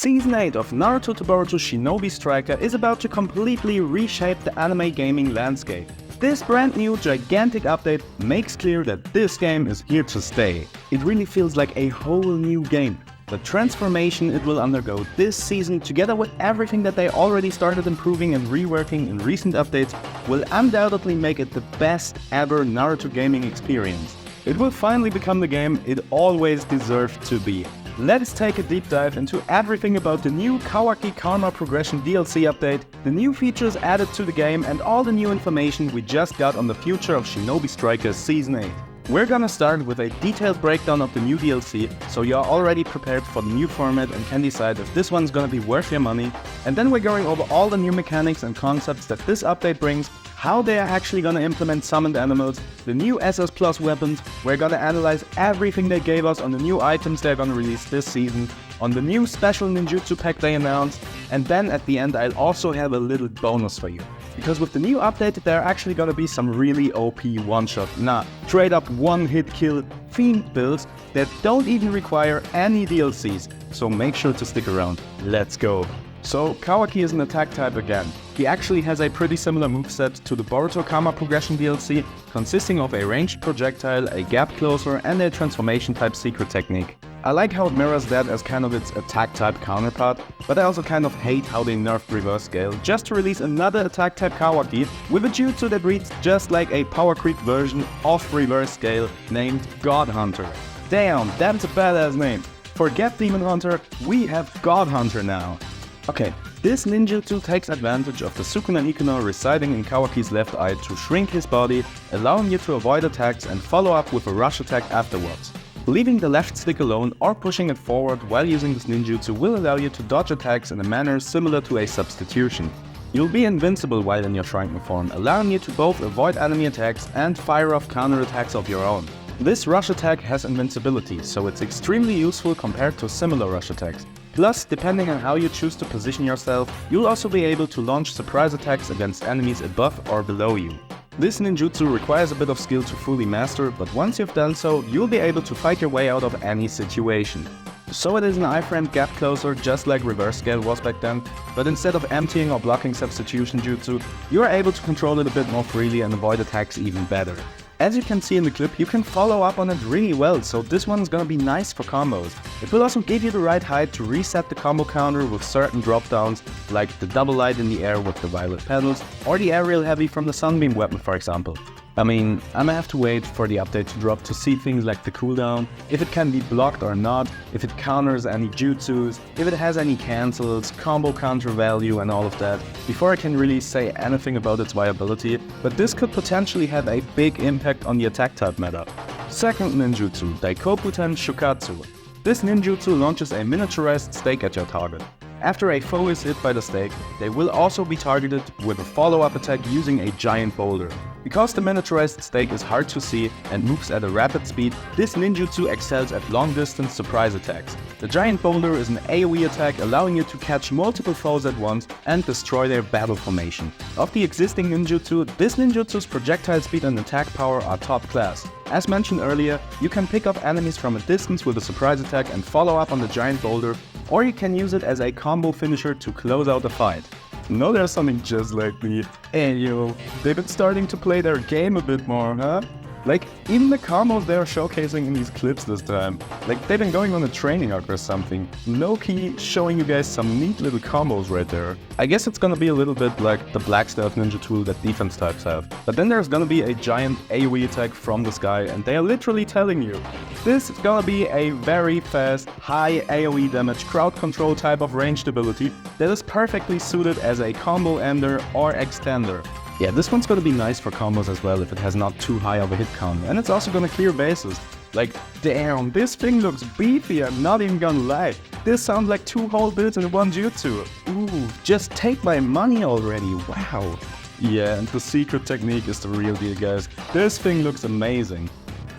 Season 8 of Naruto to Boruto Shinobi Striker is about to completely reshape the anime gaming landscape. This brand new gigantic update makes clear that this game is here to stay. It really feels like a whole new game. The transformation it will undergo this season, together with everything that they already started improving and reworking in recent updates, will undoubtedly make it the best ever Naruto gaming experience. It will finally become the game it always deserved to be. Let's take a deep dive into everything about the new Kawaki Karma Progression DLC update, the new features added to the game, and all the new information we just got on the future of Shinobi Striker Season 8. We're gonna start with a detailed breakdown of the new DLC, so you're already prepared for the new format and can decide if this one's gonna be worth your money. And then we're going over all the new mechanics and concepts that this update brings, how they are actually gonna implement summoned animals, the new SS Plus weapons. We're gonna analyze everything they gave us on the new items they're gonna release this season, on the new special ninjutsu pack they announced, and then at the end I'll also have a little bonus for you. Because with the new update there are actually gonna be some really OP one-shot, straight up one-hit kill fiend builds that don't even require any DLCs, so make sure to stick around. Let's go! So Kawaki is an attack type again. He actually has a pretty similar moveset to the Boruto Karma Progression DLC, consisting of a ranged projectile, a gap closer, and a transformation type secret technique. I like how it mirrors that as kind of its attack type counterpart, but I also kind of hate how they nerfed reverse scale just to release another attack type Kawaki with a jutsu that reads just like a power creep version of reverse scale named God Hunter. Damn, that's a badass name. Forget Demon Hunter, we have God Hunter now. Okay, this ninjutsu takes advantage of the Sukuna Ikuna residing in Kawaki's left eye to shrink his body, allowing you to avoid attacks and follow up with a rush attack afterwards. Leaving the left stick alone or pushing it forward while using this ninjutsu will allow you to dodge attacks in a manner similar to a substitution. You'll be invincible while in your shrunken form, allowing you to both avoid enemy attacks and fire off counterattacks of your own. This rush attack has invincibility, so it's extremely useful compared to similar rush attacks. Plus, depending on how you choose to position yourself, you'll also be able to launch surprise attacks against enemies above or below you. This ninjutsu requires a bit of skill to fully master, but once you've done so, you'll be able to fight your way out of any situation. So it is an iframe gap closer just like reverse scale was back then, but instead of emptying or blocking substitution jutsu, you are able to control it a bit more freely and avoid attacks even better. As you can see in the clip, you can follow up on it really well, so this one's gonna be nice for combos. It will also give you the right height to reset the combo counter with certain dropdowns, like the double light in the air with the violet petals, or the aerial heavy from the sunbeam weapon for example. I mean, I'ma have to wait for the update to drop to see things like the cooldown, if it can be blocked or not, if it counters any jutsus, if it has any cancels, combo counter value and all of that, before I can really say anything about its viability, but this could potentially have a big impact on the attack type meta. Second ninjutsu, Daikoputen Shukatsu. This ninjutsu launches a miniaturized stake at your target. After a foe is hit by the stake, they will also be targeted with a follow-up attack using a giant boulder. Because the miniaturized stake is hard to see and moves at a rapid speed, this ninjutsu excels at long-distance surprise attacks. The giant boulder is an AoE attack allowing you to catch multiple foes at once and destroy their battle formation. Of the existing ninjutsu, this ninjutsu's projectile speed and attack power are top class. As mentioned earlier, you can pick off enemies from a distance with a surprise attack and follow up on the giant boulder, or you can use it as a combo finisher to close out the fight. Know there's something just like me. Hey yo, they've been starting to play their game a bit more, huh? Like, even the combos they're showcasing in these clips this time. Like, they've been going on a training arc or something. Low-key showing you guys some neat little combos right there. I guess it's gonna be a little bit like the Black Stealth Ninja tool that defense types have. But then there's gonna be a giant AoE attack from the sky, and they are literally telling you, this is gonna be a very fast, high AoE damage crowd control type of ranged ability that is perfectly suited as a combo ender or extender. Yeah, this one's gonna be nice for combos as well if it has not too high of a hit count, and it's also gonna clear bases. Like, damn, this thing looks beefy, I'm not even gonna lie. This sounds like 2 whole builds in one jutsu. Ooh, just take my money already, wow. Yeah, and the secret technique is the real deal, guys. This thing looks amazing.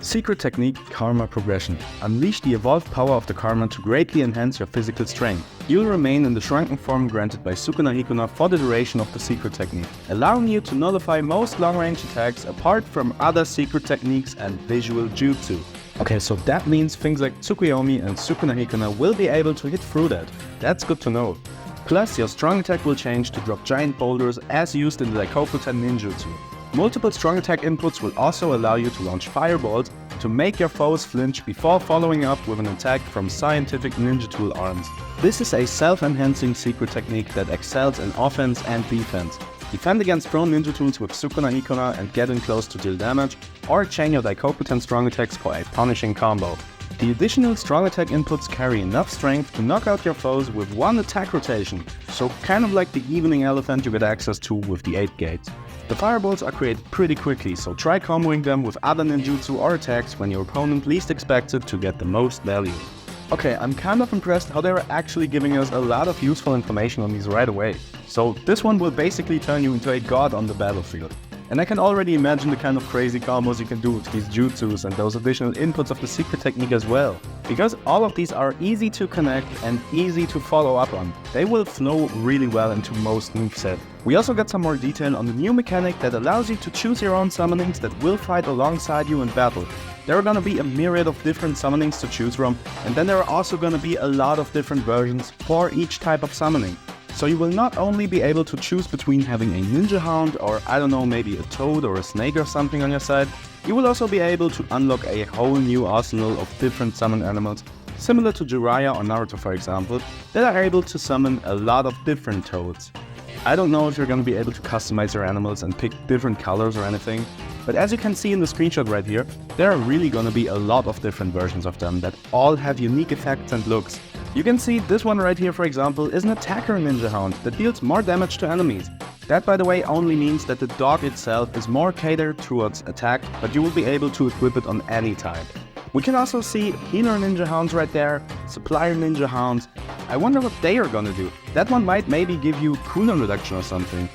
Secret technique, Karma Progression. Unleash the evolved power of the Karma to greatly enhance your physical strength. You'll remain in the shrunken form granted by Sukuna Ikuna for the duration of the secret technique, allowing you to nullify most long-range attacks apart from other secret techniques and visual jutsu. Okay, so that means things like Tsukuyomi and Sukuna Hikuna will be able to hit through that. That's good to know. Plus, your strong attack will change to drop giant boulders as used in the Daikokuten ninjutsu. Multiple strong attack inputs will also allow you to launch fireballs to make your foes flinch before following up with an attack from scientific ninja tool arms. This is a self-enhancing secret technique that excels in offense and defense. Defend against thrown ninja tools with Sukuna Hikuna and get in close to deal damage, or chain your Daikokuten strong attacks for a punishing combo. The additional strong attack inputs carry enough strength to knock out your foes with one attack rotation, so kind of like the evening elephant you get access to with the 8 gates. The fireballs are created pretty quickly, so try comboing them with other ninjutsu or attacks when your opponent least expects it to get the most value. Okay, I'm kind of impressed how they were actually giving us a lot of useful information on these right away. So this one will basically turn you into a god on the battlefield. And I can already imagine the kind of crazy combos you can do with these jutsus and those additional inputs of the secret technique as well. Because all of these are easy to connect and easy to follow up on. They will flow really well into most moveset. We also got some more detail on the new mechanic that allows you to choose your own summonings that will fight alongside you in battle. There are gonna be a myriad of different summonings to choose from, and then there are also gonna be a lot of different versions for each type of summoning. So you will not only be able to choose between having a ninja hound or I don't know, maybe a toad or a snake or something on your side, you will also be able to unlock a whole new arsenal of different summon animals, similar to Jiraiya or Naruto for example, that are able to summon a lot of different toads. I don't know if you're gonna be able to customize your animals and pick different colors or anything, but as you can see in the screenshot right here, there are really gonna be a lot of different versions of them that all have unique effects and looks. You can see this one right here, for example, is an attacker ninja hound that deals more damage to enemies. That, by the way, only means that the dog itself is more catered towards attack, but you will be able to equip it on any type. We can also see healer ninja hounds right there, supplier ninja hounds. I wonder what they are gonna do. That one might maybe give you cooldown reduction or something.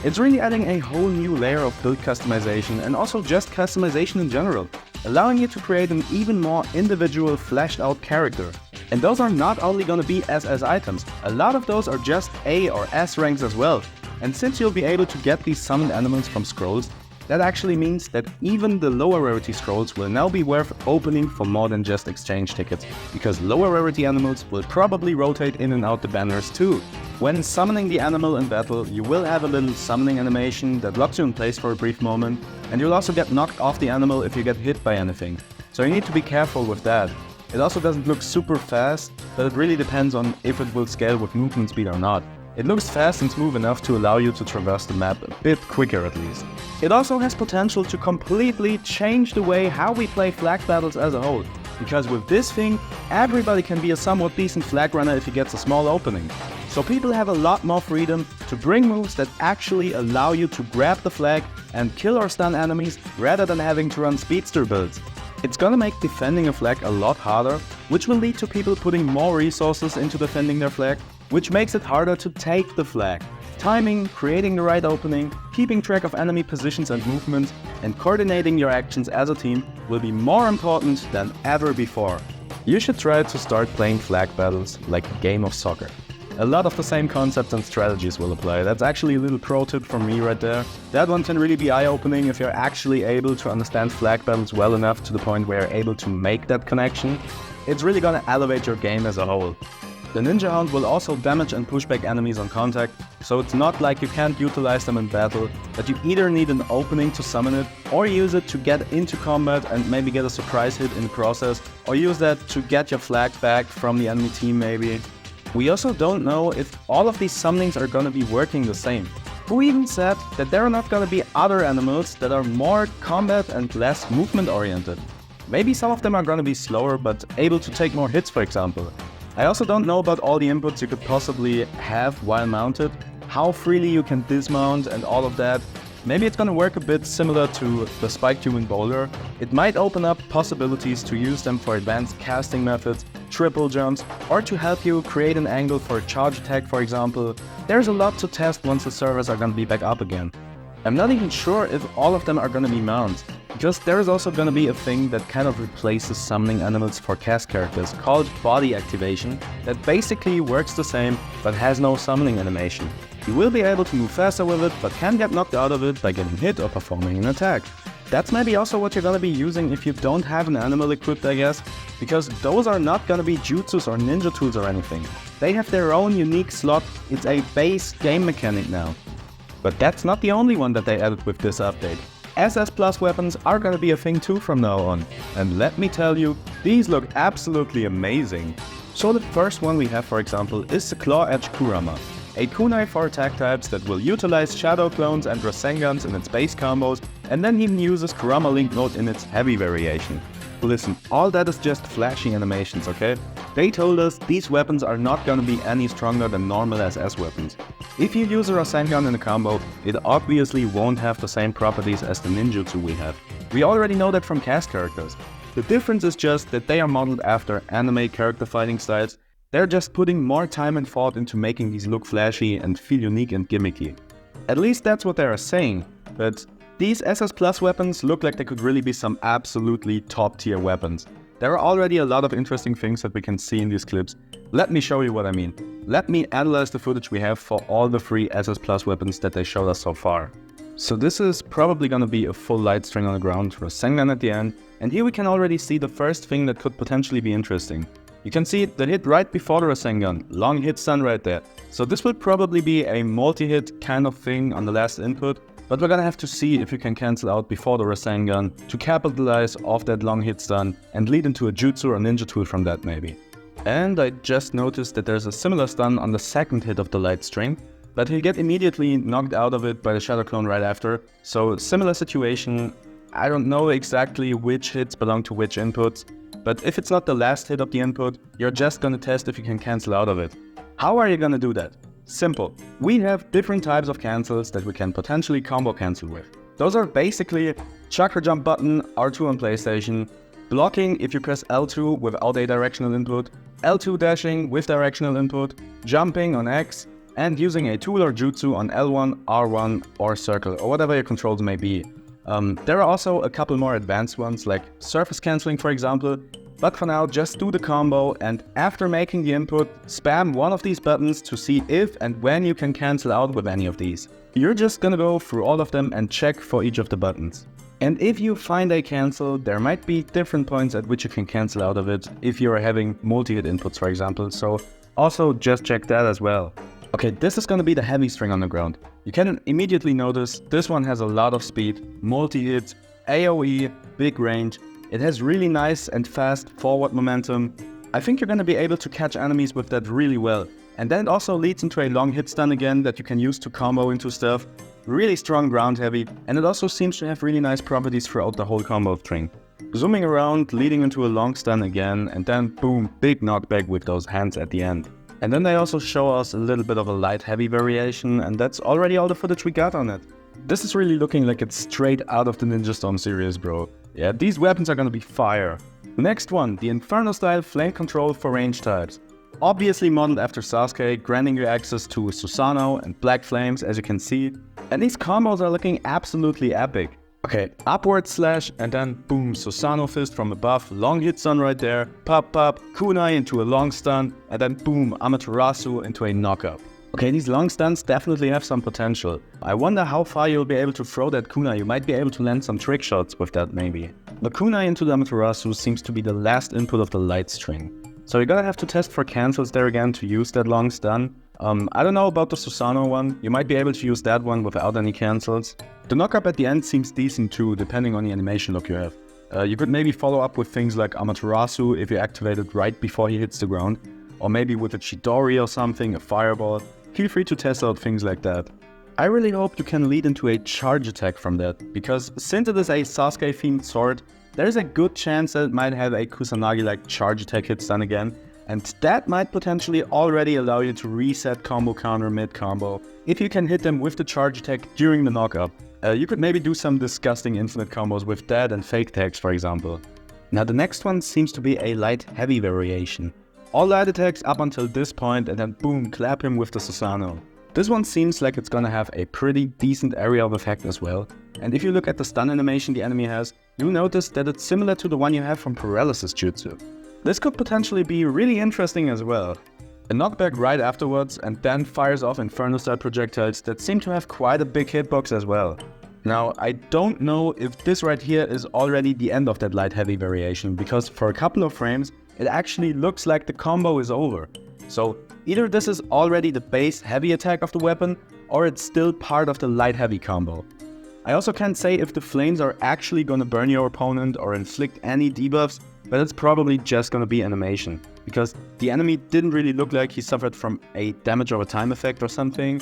It's really adding a whole new layer of build customization and also just customization in general, allowing you to create an even more individual fleshed out character. And those are not only gonna be SS items, a lot of those are just A or S ranks as well. And since you'll be able to get these summoned animals from scrolls, that actually means that even the lower rarity scrolls will now be worth opening for more than just exchange tickets, because lower rarity animals will probably rotate in and out the banners too. When summoning the animal in battle, you will have a little summoning animation that locks you in place for a brief moment, and you'll also get knocked off the animal if you get hit by anything. So you need to be careful with that. It also doesn't look super fast, but it really depends on if it will scale with movement speed or not. It looks fast and smooth enough to allow you to traverse the map a bit quicker at least. It also has potential to completely change the way how we play flag battles as a whole, because with this thing, everybody can be a somewhat decent flag runner if he gets a small opening. So people have a lot more freedom to bring moves that actually allow you to grab the flag and kill or stun enemies rather than having to run speedster builds. It's gonna make defending a flag a lot harder, which will lead to people putting more resources into defending their flag, which makes it harder to take the flag. Timing, creating the right opening, keeping track of enemy positions and movements, and coordinating your actions as a team will be more important than ever before. You should try to start playing flag battles like a game of soccer. A lot of the same concepts and strategies will apply. That's actually a little pro tip from me right there. That one can really be eye-opening if you're actually able to understand flag battles well enough to the point where you're able to make that connection. It's really gonna elevate your game as a whole. The Ninja Hound will also damage and push back enemies on contact, so it's not like you can't utilize them in battle, but you either need an opening to summon it, or use it to get into combat and maybe get a surprise hit in the process, or use that to get your flag back from the enemy team maybe. We also don't know if all of these summonings are gonna be working the same. Who even said that there are not gonna be other animals that are more combat and less movement oriented? Maybe some of them are gonna be slower but able to take more hits, for example. I also don't know about all the inputs you could possibly have while mounted, how freely you can dismount and all of that. Maybe it's gonna work a bit similar to the spiked human boulder. It might open up possibilities to use them for advanced casting methods, triple jumps, or to help you create an angle for a charge attack, for example. There's a lot to test once the servers are gonna be back up again. I'm not even sure if all of them are gonna be mounts, because there is also gonna be a thing that kind of replaces summoning animals for cast characters called body activation that basically works the same but has no summoning animation. You will be able to move faster with it, but can get knocked out of it by getting hit or performing an attack. That's maybe also what you're gonna be using if you don't have an animal equipped, I guess, because those are not gonna be jutsus or ninja tools or anything. They have their own unique slot. It's a base game mechanic now. But that's not the only one that they added with this update. SS Plus weapons are gonna be a thing too from now on. And let me tell you, these look absolutely amazing. So the first one we have, for example, is the Claw Edge Kurama. A kunai for attack types that will utilize Shadow Clones and Rasengans in its base combos, and then even uses Kurama Link mode in its heavy variation. Listen, all that is just flashy animations, okay? They told us these weapons are not gonna be any stronger than normal SS weapons. If you use a Rasengan in a combo, it obviously won't have the same properties as the ninjutsu we have. We already know that from cast characters. The difference is just that they are modeled after anime character fighting styles. They're just putting more time and thought into making these look flashy and feel unique and gimmicky. At least that's what they are saying, but these SS Plus weapons look like they could really be some absolutely top tier weapons. There are already a lot of interesting things that we can see in these clips. Let me show you what I mean. Let me analyze the footage we have for all the 3 SS Plus weapons that they showed us so far. So this is probably gonna be a full light string on the ground, Rasengan at the end, and here we can already see the first thing that could potentially be interesting. You can see the hit right before the Rasengan, long hit stun right there. So this will probably be a multi-hit kind of thing on the last input, but we're gonna have to see if you can cancel out before the Rasengan to capitalize off that long hit stun and lead into a jutsu or ninja tool from that maybe. And I just noticed that there's a similar stun on the second hit of the light string, but he'll get immediately knocked out of it by the Shadow Clone right after. So similar situation. I don't know exactly which hits belong to which inputs, but if it's not the last hit of the input, you're just gonna test if you can cancel out of it. How are you gonna do that? Simple. We have different types of cancels that we can potentially combo cancel with. Those are basically chakra jump button, R2 on PlayStation, blocking if you press L2 without a directional input, L2 dashing with directional input, jumping on X, and using a tool or jutsu on L1, R1, or circle, or whatever your controls may be. There are also a couple more advanced ones, like surface cancelling for example, but for now just do the combo and after making the input, spam one of these buttons to see if and when you can cancel out with any of these. You're just gonna go through all of them and check for each of the buttons. And if you find a cancel, there might be different points at which you can cancel out of it if you're having multi-hit inputs for example, so also just check that as well. Okay, this is gonna be the heavy string on the ground. You can immediately notice this one has a lot of speed, multi-hit, AoE, big range. It has really nice and fast forward momentum. I think you're gonna be able to catch enemies with that really well. And then it also leads into a long hit stun again that you can use to combo into stuff. Really strong ground heavy, and it also seems to have really nice properties throughout the whole combo string. Zooming around, leading into a long stun again, and then boom, big knockback with those hands at the end. And then they also show us a little bit of a light-heavy variation, and that's already all the footage we got on it. This is really looking like it's straight out of the Ninja Storm series, bro. Yeah, these weapons are gonna be fire. Next one, the Inferno-style flame control for range types. Obviously modeled after Sasuke, granting you access to Susanoo and Black Flames, as you can see. And these combos are looking absolutely epic. Okay, upward slash and then boom, Susanoo fist from above, long hit stun right there, pop pop, kunai into a long stun, and then boom, Amaterasu into a knockup. Okay, these long stuns definitely have some potential. I wonder how far you'll be able to throw that kunai. You might be able to land some trick shots with that maybe. The kunai into the Amaterasu seems to be the last input of the light string. So you're gonna have to test for cancels there again to use that long stun. I don't know about the Susanoo one. You might be able to use that one without any cancels. The knockup at the end seems decent too, depending on the animation look you have. You could maybe follow up with things like Amaterasu if you activate it right before he hits the ground. Or maybe with a Chidori or something, a fireball. Feel free to test out things like that. I really hope you can lead into a charge attack from that, because since it is a Sasuke themed sword, there's a good chance that it might have a Kusanagi-like charge attack hit stun again, and that might potentially already allow you to reset combo counter mid-combo if you can hit them with the charge attack during the knockup. You could maybe do some disgusting infinite combos with that and fake tags for example. Now the next one seems to be a light-heavy variation. All light attacks up until this point and then boom, clap him with the Susanoo. This one seems like it's gonna have a pretty decent area of effect as well. And if you look at the stun animation the enemy has, you'll notice that it's similar to the one you have from Paralysis Jutsu. This could potentially be really interesting as well. A knockback right afterwards and then fires off Inferno-style projectiles that seem to have quite a big hitbox as well. Now, I don't know if this right here is already the end of that light-heavy variation, because for a couple of frames, it actually looks like the combo is over. So either this is already the base heavy attack of the weapon, or it's still part of the light-heavy combo. I also can't say if the flames are actually gonna burn your opponent or inflict any debuffs, but it's probably just gonna be animation, because the enemy didn't really look like he suffered from a damage over time effect or something.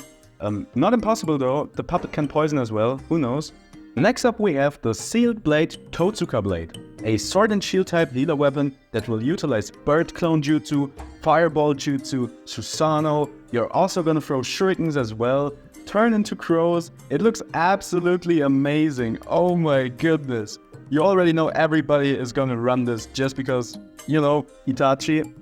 Not impossible though, the puppet can poison as well, who knows. Next up we have the Sealed Blade Totsuka Blade, a sword and shield type healer weapon that will utilize Bird Clone Jutsu, Fireball Jutsu, Susanoo. You're also gonna throw shurikens as well, turn into crows. It looks absolutely amazing, oh my goodness. You already know everybody is gonna run this just because, you know, Itachi.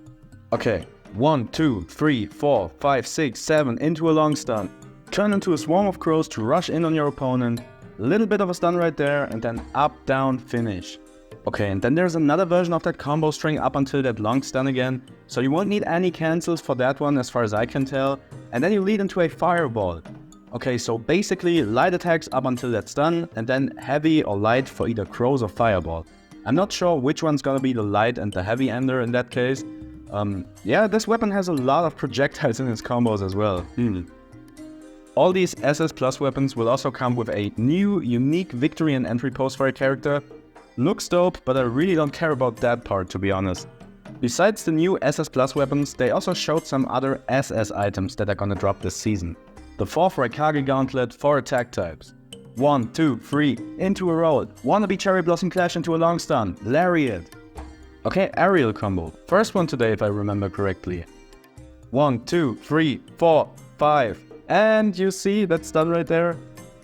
Okay, 1, 2, 3, 4, 5, 6, 7 into a long stun. Turn into a swarm of crows to rush in on your opponent. Little bit of a stun right there, and then up, down, finish. Okay, and then there's another version of that combo string up until that long stun again, so you won't need any cancels for that one as far as I can tell, and then you lead into a fireball. Okay, so basically light attacks up until that stun, and then heavy or light for either crows or fireball. I'm not sure which one's gonna be the light and the heavy ender in that case. Yeah, this weapon has a lot of projectiles in its combos as well. All these SS Plus weapons will also come with a new, unique victory and entry pose for a character. Looks dope, but I really don't care about that part, to be honest. Besides the new SS Plus weapons, they also showed some other SS items that are gonna drop this season. The 4th Raikage Gauntlet, 4 attack types. 1, 2, 3, into a roll. Wannabe Cherry Blossom Clash into a long stun. Lariat. Okay, aerial combo. First one today if I remember correctly. 1, 2, 3, 4, 5. And you see that stun right there?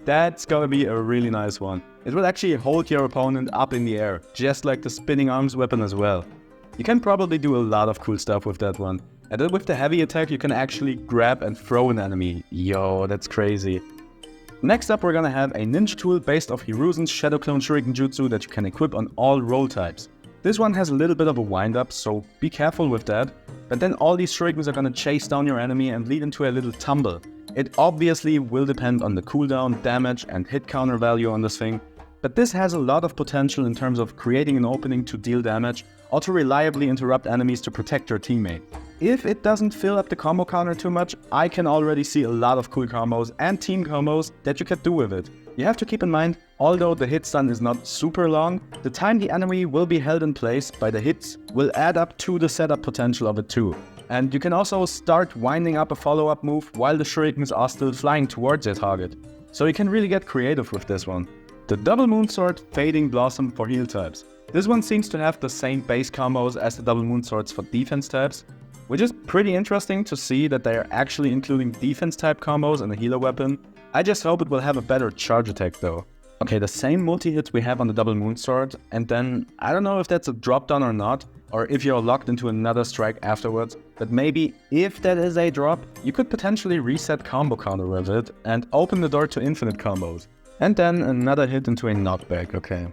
That's gonna be a really nice one. It will actually hold your opponent up in the air, just like the spinning arms weapon as well. You can probably do a lot of cool stuff with that one. And then with the heavy attack you can actually grab and throw an enemy. Yo, that's crazy. Next up we're gonna have a ninja tool based off Hiruzen's Shadow Clone Shuriken Jutsu that you can equip on all roll types. This one has a little bit of a wind up, so be careful with that. But then all these shurikens are gonna chase down your enemy and lead into a little tumble. It obviously will depend on the cooldown, damage and hit counter value on this thing, but this has a lot of potential in terms of creating an opening to deal damage or to reliably interrupt enemies to protect your teammate. If it doesn't fill up the combo counter too much, I can already see a lot of cool combos and team combos that you can do with it. You have to keep in mind, although the hit stun is not super long, the time the enemy will be held in place by the hits will add up to the setup potential of it too. And you can also start winding up a follow-up move while the shurikens are still flying towards your target. So you can really get creative with this one. The Double Moonsword Fading Blossom for heal types. This one seems to have the same base combos as the Double Moonswords for defense types, which is pretty interesting to see that they are actually including defense type combos in the healer weapon. I just hope it will have a better charge attack though. Okay, the same multi-hits we have on the Double Moonsword, and then I don't know if that's a drop down or not, or if you're locked into another strike afterwards, but maybe if that is a drop, you could potentially reset combo counter with it and open the door to infinite combos. And then another hit into a knockback, okay.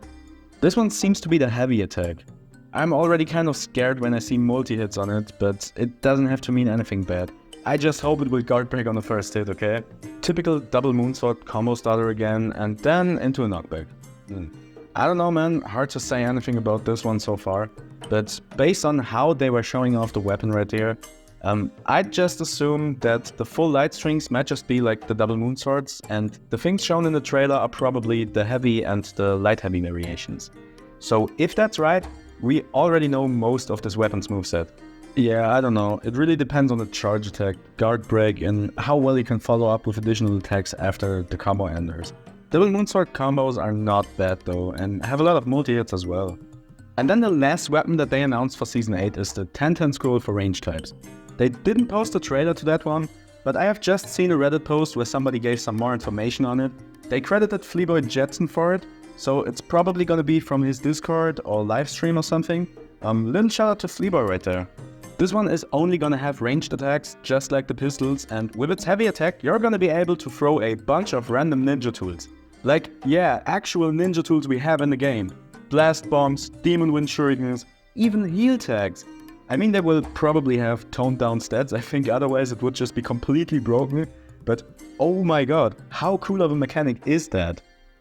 This one seems to be the heavy attack. I'm already kind of scared when I see multi-hits on it, but it doesn't have to mean anything bad. I just hope it will guard break on the first hit, okay? Typical Double Moonsword combo starter again, and then into a knockback. I don't know man, hard to say anything about this one so far. But based on how they were showing off the weapon right here, I'd just assume that the full light strings might just be like the Double Moonswords, and the things shown in the trailer are probably the heavy and the light heavy variations. So if that's right, we already know most of this weapon's moveset. Yeah, I don't know, it really depends on the charge attack, guard break, and how well you can follow up with additional attacks after the combo enders. Double Moonsword combos are not bad though, and have a lot of multi-hits as well. And then the last weapon that they announced for Season 8 is the 1010 scroll for range types. They didn't post a trailer to that one, but I have just seen a Reddit post where somebody gave some more information on it. They credited Fleaboy Jetson for it, so it's probably gonna be from his Discord or livestream or something. Little shout out to Fleaboy right there. This one is only gonna have ranged attacks, just like the pistols, and with its heavy attack, you're gonna be able to throw a bunch of random ninja tools. Like, yeah, actual ninja tools we have in the game. Blast bombs, demon wind shurikens, even heal tags. I mean, they will probably have toned down stats, I think otherwise it would just be completely broken. But oh my god, how cool of a mechanic is that?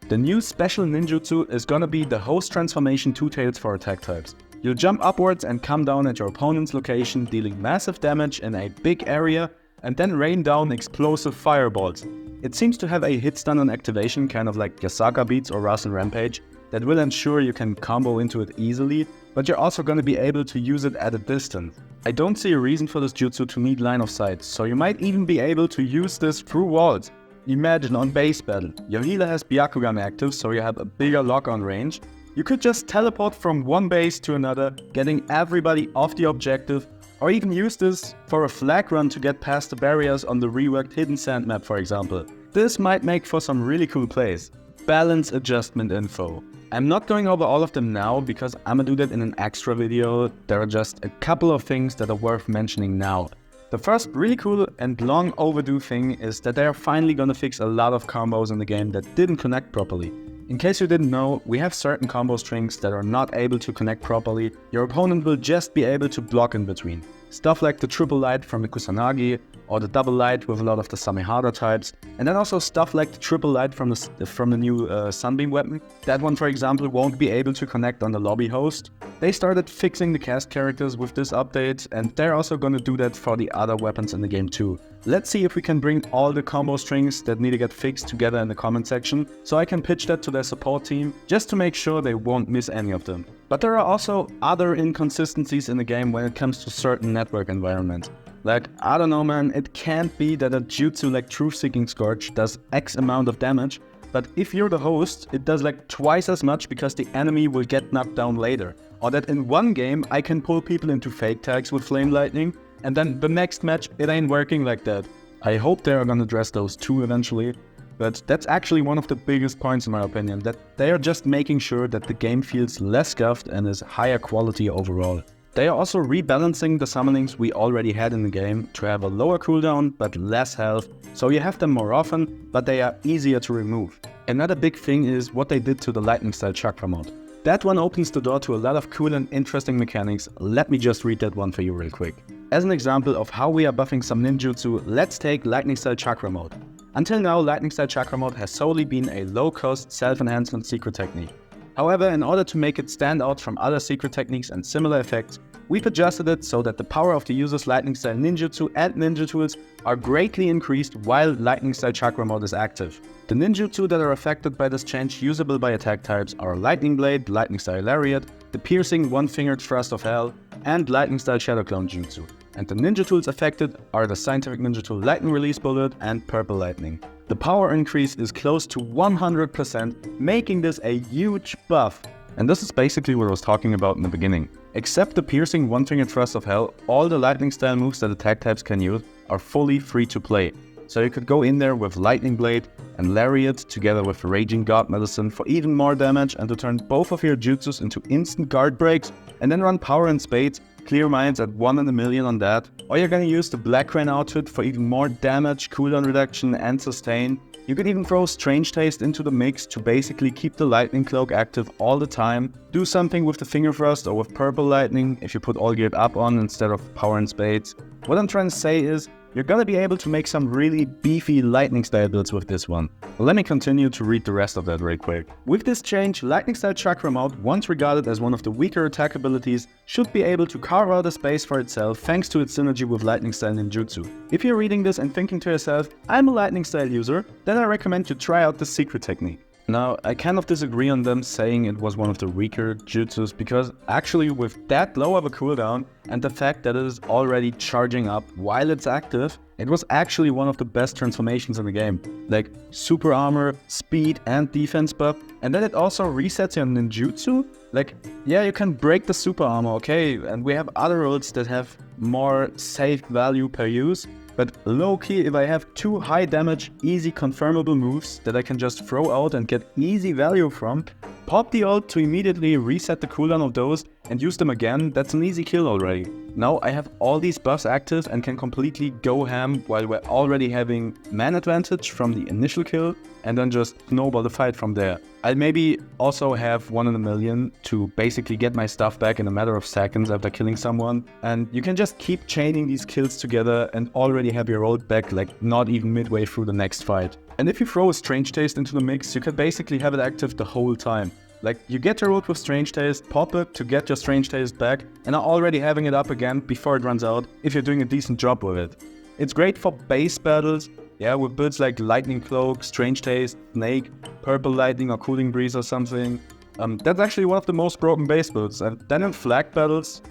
The new special ninjutsu is gonna be the host transformation two tails for attack types. You'll jump upwards and come down at your opponent's location, dealing massive damage in a big area, and then rain down explosive fireballs. It seems to have a hit stun on activation, kind of like Yasaka Beats or Rasen Rampage, that will ensure you can combo into it easily, but you're also going to be able to use it at a distance. I don't see a reason for this jutsu to need line of sight, so you might even be able to use this through walls. Imagine on base battle, your healer has Byakugan active, so you have a bigger lock-on range. You could just teleport from one base to another, getting everybody off the objective, or even use this for a flag run to get past the barriers on the reworked Hidden Sand map, for example. This might make for some really cool plays. Balance adjustment info. I'm not going over all of them now because I'm gonna do that in an extra video. There are just a couple of things that are worth mentioning now. The first really cool and long overdue thing is that they are finally gonna fix a lot of combos in the game that didn't connect properly. In case you didn't know, we have certain combo strings that are not able to connect properly. Your opponent will just be able to block in between. Stuff like the triple light from the Kusanagi, or the double light with a lot of the Samehada types, and then also stuff like the triple light from the new Sunbeam weapon. That one, for example, won't be able to connect on the lobby host. They started fixing the cast characters with this update, and they're also gonna do that for the other weapons in the game too. Let's see if we can bring all the combo strings that need to get fixed together in the comment section, so I can pitch that to their support team, just to make sure they won't miss any of them. But there are also other inconsistencies in the game when it comes to certain network environments. Like, I don't know man, it can't be that a jutsu like Truth-Seeking Scourge does X amount of damage, but if you're the host, it does like twice as much because the enemy will get knocked down later. Or that in one game, I can pull people into fake tags with Flame Lightning, and then the next match, it ain't working like that. I hope they are gonna address those too eventually, but that's actually one of the biggest points in my opinion, that they are just making sure that the game feels less scuffed and is higher quality overall. They are also rebalancing the summonings we already had in the game to have a lower cooldown but less health, so you have them more often, but they are easier to remove. Another big thing is what they did to the lightning style chakra mod. That one opens the door to a lot of cool and interesting mechanics. Let me just read that one for you real quick. As an example of how we are buffing some ninjutsu, let's take lightning style chakra mode. Until now, lightning style chakra mode has solely been a low-cost self-enhancement secret technique. However, in order to make it stand out from other secret techniques and similar effects, we've adjusted it so that the power of the user's lightning style ninjutsu and ninja tools are greatly increased while lightning style chakra mode is active. The ninjutsu that are affected by this change usable by attack types are Lightning Blade, Lightning Style Lariat, the piercing one-fingered thrust of hell, and Lightning Style Shadow Clone Jutsu. And the ninja tools affected are the Scientific Ninja Tool Lightning Release Bullet and Purple Lightning. The power increase is close to 100%, making this a huge buff. And this is basically what I was talking about in the beginning. Except the piercing one-fingered thrust of hell, all the lightning style moves that attack types can use are fully free to play. So you could go in there with Lightning Blade and Lariat together with Raging God Medicine for even more damage and to turn both of your jutsus into instant guard breaks, and then run Power and Spades, Clear Minds at 1 in a million on that. Or you're gonna use the Black Rain outfit for even more damage, cooldown reduction and sustain. You could even throw Strange Taste into the mix to basically keep the Lightning Cloak active all the time. Do something with the Finger Thrust or with Purple Lightning if you put all geared up on instead of Power and Spades. What I'm trying to say is, you're gonna be able to make some really beefy lightning style builds with this one. Let me continue to read the rest of that real quick. With this change, lightning style chakra mode, once regarded as one of the weaker attack abilities, should be able to carve out a space for itself thanks to its synergy with lightning style ninjutsu. If you're reading this and thinking to yourself, I'm a lightning style user, then I recommend you try out this secret technique. Now, I kind of disagree on them saying it was one of the weaker jutsus, because actually with that low of a cooldown and the fact that it is already charging up while it's active, it was actually one of the best transformations in the game. Like super armor, speed and defense buff, and then it also resets your ninjutsu. Like, yeah, you can break the super armor, okay, and we have other rolls that have more safe value per use. But low-key, if I have 2 high damage, easy confirmable moves that I can just throw out and get easy value from, pop the ult to immediately reset the cooldown of those and use them again, that's an easy kill already. Now I have all these buffs active and can completely go ham while we're already having man advantage from the initial kill and then just snowball the fight from there. I'll maybe also have 1 in a million to basically get my stuff back in a matter of seconds after killing someone, and you can just keep chaining these kills together and already have your ult back like not even midway through the next fight. And if you throw a Strange Taste into the mix, you can basically have it active the whole time. Like, you get your ult with Strange Taste, pop it to get your Strange Taste back, and are already having it up again before it runs out if you're doing a decent job with it. It's great for base battles, yeah, with builds like Lightning Cloak, Strange Taste, Snake, Purple Lightning or Cooling Breeze or something. That's actually one of the most broken base builds. And then in flag battles,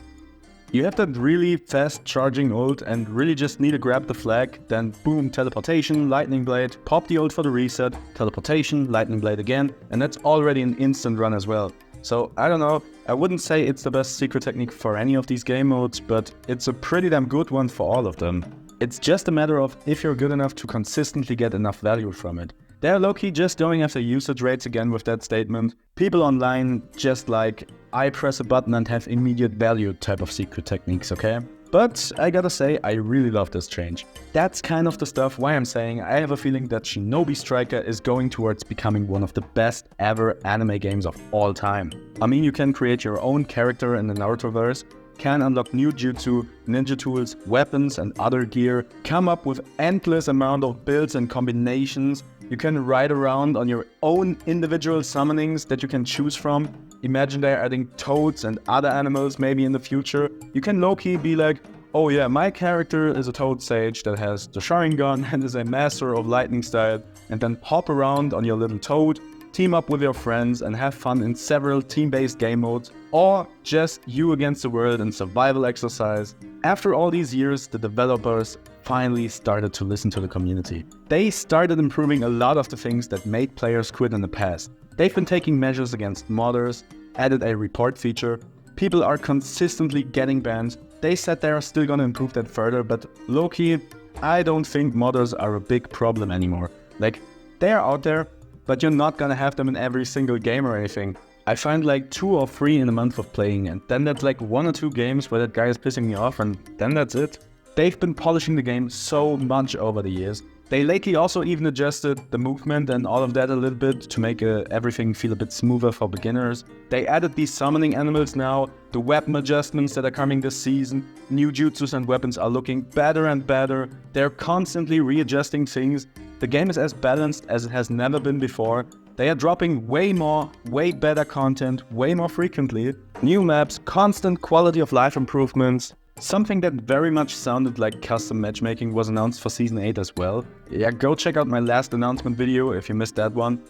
you have that really fast charging ult and really just need to grab the flag, then boom, teleportation, lightning blade, pop the ult for the reset, teleportation, lightning blade again, and that's already an instant run as well. So I don't know, I wouldn't say it's the best secret technique for any of these game modes, but it's a pretty damn good one for all of them. It's just a matter of if you're good enough to consistently get enough value from it. They're low-key just going after usage rates again with that statement. People online just like, I press a button and have immediate value type of secret techniques, okay? But I gotta say, I really love this change. That's kind of the stuff why I'm saying I have a feeling that Shinobi Striker is going towards becoming one of the best ever anime games of all time. I mean, you can create your own character in the Narutoverse, can unlock new jutsu, ninja tools, weapons and other gear, come up with endless amount of builds and combinations. You can ride around on your own individual summonings that you can choose from. Imagine they're adding toads and other animals maybe in the future. You can low-key be like, oh yeah, my character is a toad sage that has the Sharingan and is a master of lightning style, and then hop around on your little toad, team up with your friends and have fun in several team-based game modes, or just you against the world in survival exercise. After all these years, the developers finally started to listen to the community. They started improving a lot of the things that made players quit in the past. They've been taking measures against modders, added a report feature, people are consistently getting banned. They said they are still gonna improve that further, but low-key, I don't think modders are a big problem anymore. Like, they are out there, but you're not gonna have them in every single game or anything. I find like 2 or 3 in a month of playing, and then that's like 1 or 2 games where that guy is pissing me off, and then that's it. They've been polishing the game so much over the years. They lately also even adjusted the movement and all of that a little bit to make everything feel a bit smoother for beginners. They added these summoning animals now, the weapon adjustments that are coming this season, new jutsus and weapons are looking better and better. They're constantly readjusting things. The game is as balanced as it has never been before. They are dropping way more, way better content, way more frequently. New maps, constant quality of life improvements. Something that very much sounded like custom matchmaking was announced for Season 8 as well. Yeah, go check out my last announcement video if you missed that one.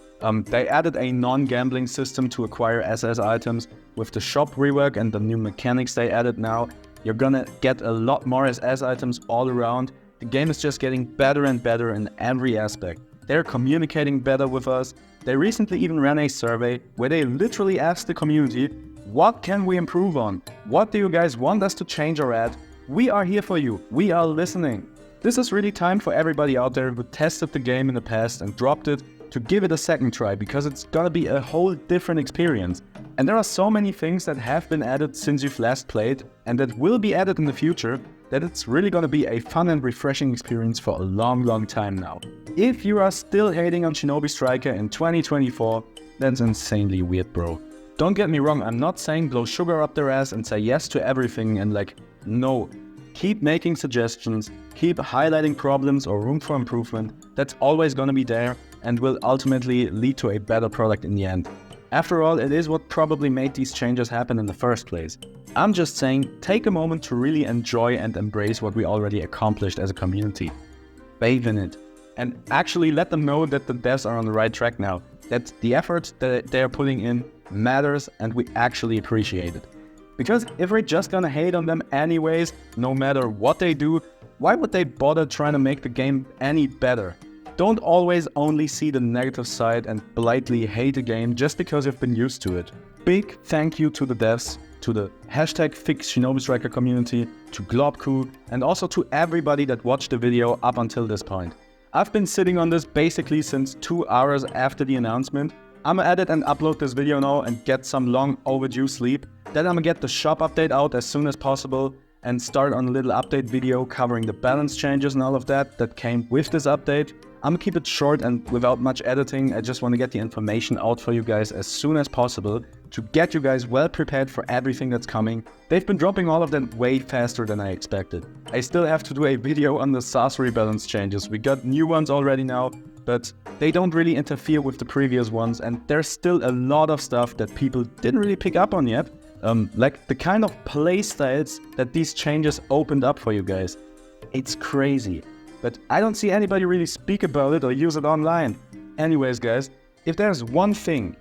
They added a non-gambling system to acquire SS items. With the shop rework and the new mechanics they added now, you're gonna get a lot more SS items all around. The game is just getting better and better in every aspect. They're communicating better with us. They recently even ran a survey where they literally asked the community, what can we improve on? What do you guys want us to change or add? We are here for you. We are listening. This is really time for everybody out there who tested the game in the past and dropped it to give it a second try, because it's gonna be a whole different experience. And there are so many things that have been added since you've last played and that will be added in the future that it's really gonna be a fun and refreshing experience for a long time now. If you are still hating on Shinobi Striker in 2024, that's insanely weird, bro. Don't get me wrong, I'm not saying blow sugar up their ass and say yes to everything and like, no. Keep making suggestions, keep highlighting problems or room for improvement. That's always gonna be there and will ultimately lead to a better product in the end. After all, it is what probably made these changes happen in the first place. I'm just saying, take a moment to really enjoy and embrace what we already accomplished as a community. Bathe in it. And actually let them know that the devs are on the right track now. That the effort that they're putting in matters and we actually appreciate it. Because if we're just gonna hate on them anyways, no matter what they do, why would they bother trying to make the game any better? Don't always only see the negative side and blithely hate a game just because you've been used to it. Big thank you to the devs, to the #FixShinobiStriker community, to Globku, and also to everybody that watched the video up until this point. I've been sitting on this basically since 2 hours after the announcement. I'ma edit and upload this video now and get some long overdue sleep. Then I'ma get the shop update out as soon as possible. and start on a little update video covering the balance changes and all of that came with this update. I'm gonna keep it short and without much editing. I just want to get the information out for you guys as soon as possible to get you guys well prepared for everything that's coming. They've been dropping all of them way faster than I expected. I still have to do a video on the sorcery balance changes. We got new ones already now, but they don't really interfere with the previous ones, and there's still a lot of stuff that people didn't really pick up on yet. Like the kind of play styles that these changes opened up for you guys. It's crazy. But I don't see anybody really speak about it or use it online. Anyways guys, if there's one thing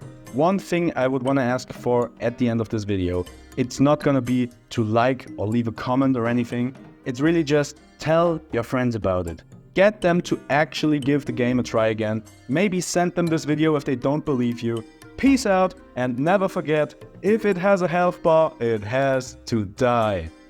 I would want to ask for at the end of this video, it's not gonna be to like or leave a comment or anything. It's really just tell your friends about it. Get them to actually give the game a try again. Maybe send them this video if they don't believe you. Peace out, and never forget, if it has a health bar, it has to die.